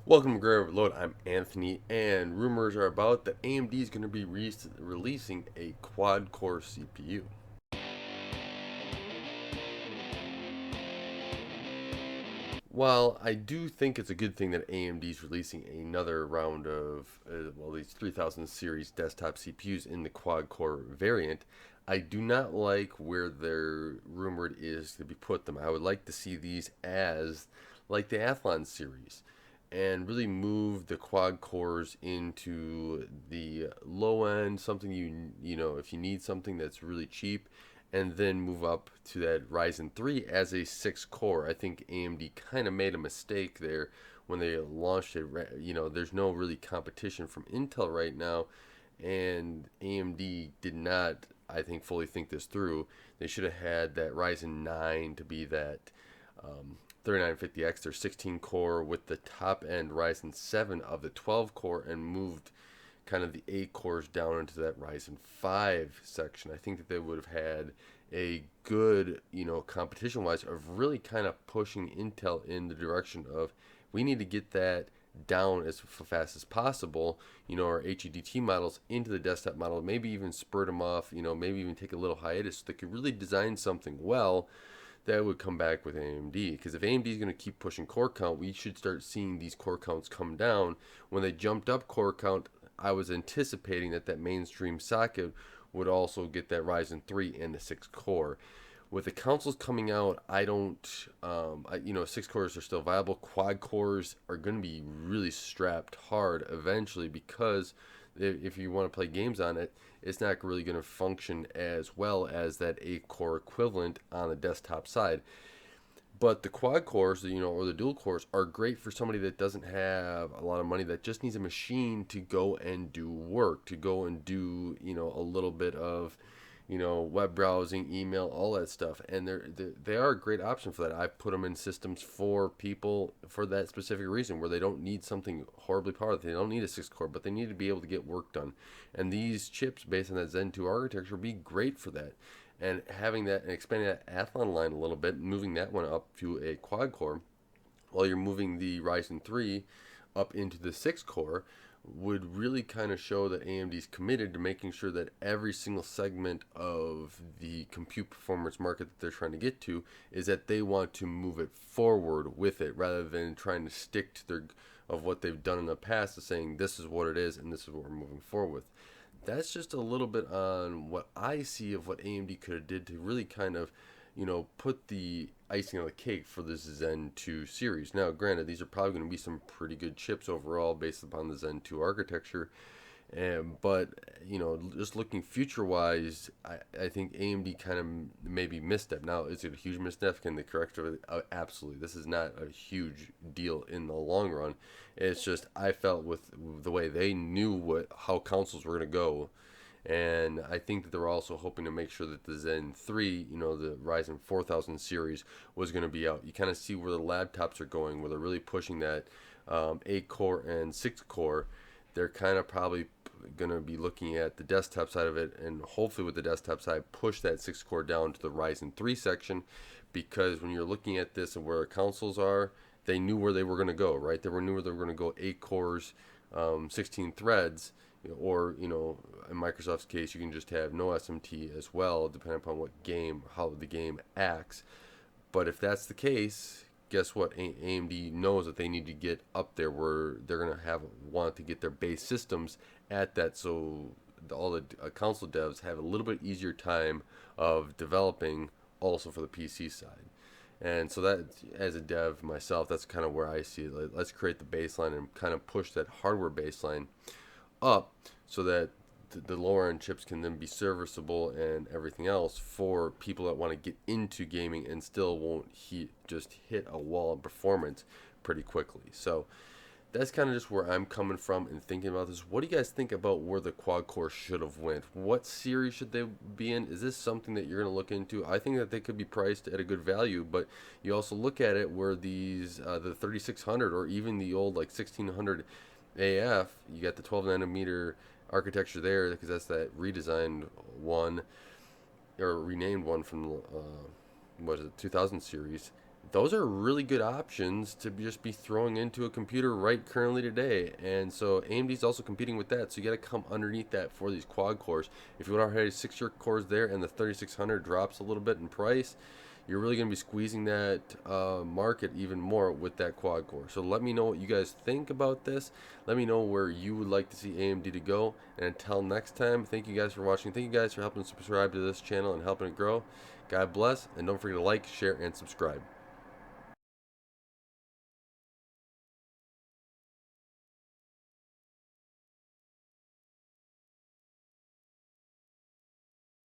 Welcome to Grave Load. I'm Anthony, and rumors are about that AMD is going to be releasing a quad-core CPU. While I do think it's a good thing that AMD is releasing another round of, these 3000 series desktop CPUs in the quad-core variant, I do not like where they're rumored is to be put them. I would like to see these as like the Athlon series and really move the quad cores into the low end, something if you need something that's really cheap, and then move up to that Ryzen 3 as a 6 core. I think AMD kind of made a mistake there when they launched it. There's no really competition from Intel right now, and AMD did not, I think, fully think this through. They should have had that Ryzen 9 to be that 3950X, their 16 core, with the top end Ryzen 7 of the 12 core, and moved kind of the 8 cores down into that Ryzen 5 section. I think that they would have had a good, competition wise, of really kind of pushing Intel in the direction of we need to get that down as fast as possible, our HEDT models into the desktop model, maybe even spurt them off, maybe even take a little hiatus so they could really design something well that would come back with AMD. Because if AMD is going to keep pushing core count, we should start seeing these core counts come down. When they jumped up core count, I was anticipating that mainstream socket would also get that Ryzen 3 and the 6 core. With the consoles coming out, I don't, 6 cores are still viable. Quad cores are going to be really strapped hard eventually because if you want to play games on it, it's not really going to function as well as that 8 core equivalent on the desktop side. But the quad cores, or the dual cores, are great for somebody that doesn't have a lot of money, that just needs a machine to go and do work, to go and do, a little bit of, web browsing, email, all that stuff. And they are a great option for that. I've put them in systems for people for that specific reason, where they don't need something horribly powerful. They don't need a 6 core, but they need to be able to get work done. And these chips, based on that Zen 2 architecture, would be great for that. And having that and expanding that Athlon line a little bit, moving that one up to a quad core, while you're moving the Ryzen 3 up into the 6 core, would really kind of show that AMD is committed to making sure that every single segment of the compute performance market that they're trying to get to is that they want to move it forward with it, rather than trying to stick to their of what they've done in the past, of saying this is what it is and this is what we're moving forward with. That's just a little bit on what I see of what AMD could have did to really kind of, put the icing on the cake for this Zen 2 series. Now, granted, these are probably going to be some pretty good chips overall based upon the Zen 2 architecture. But just looking future wise, I think AMD kind of maybe misstep. Now, is it a huge misstep? Can they correct it? Absolutely. This is not a huge deal in the long run. It's just I felt with the way they knew how consoles were going to go, and I think that they were also hoping to make sure that the Zen 3, the Ryzen 4000 series, was going to be out. You kind of see where the laptops are going, where they're really pushing that 8 core and 6 core. They're kind of probably going to be looking at the desktop side of it, and hopefully with the desktop side push that 6 core down to the Ryzen 3 section, because when you're looking at this and where consoles are, they knew where they were going to go, right? They knew where they were going to go 8 cores, 16 threads, or in Microsoft's case, you can just have no SMT as well, depending upon how the game acts. But if that's the case, guess what? AMD knows that they need to get up there where they're going to want to get their base systems at that, so all the console devs have a little bit easier time of developing also for the PC side. And so that, as a dev myself, that's kind of where I see it. Let's create the baseline and kind of push that hardware baseline up so that the lower end chips can then be serviceable and everything else for people that want to get into gaming and still won't just hit a wall of performance pretty quickly. So that's kind of just where I'm coming from and thinking about this. What do you guys think about where the quad core should have went? What series should they be in? Is this something that you're going to look into? I think that they could be priced at a good value, but you also look at it where these the 3600 or even the old like 1600 AF, you got the 12 nanometer architecture there, because that's that redesigned one or renamed one from what is it, 2000 series. those are really good options to just be throwing into a computer right currently today. And so AMD is also competing with that. So you got to come underneath that for these quad cores. If you want already 6-year cores there and the 3600 drops a little bit in price, you're really going to be squeezing that market even more with that quad core. So let me know what you guys think about this. Let me know where you would like to see AMD to go. And until next time, thank you guys for watching. Thank you guys for helping subscribe to this channel and helping it grow. God bless, and don't forget to like, share, and subscribe.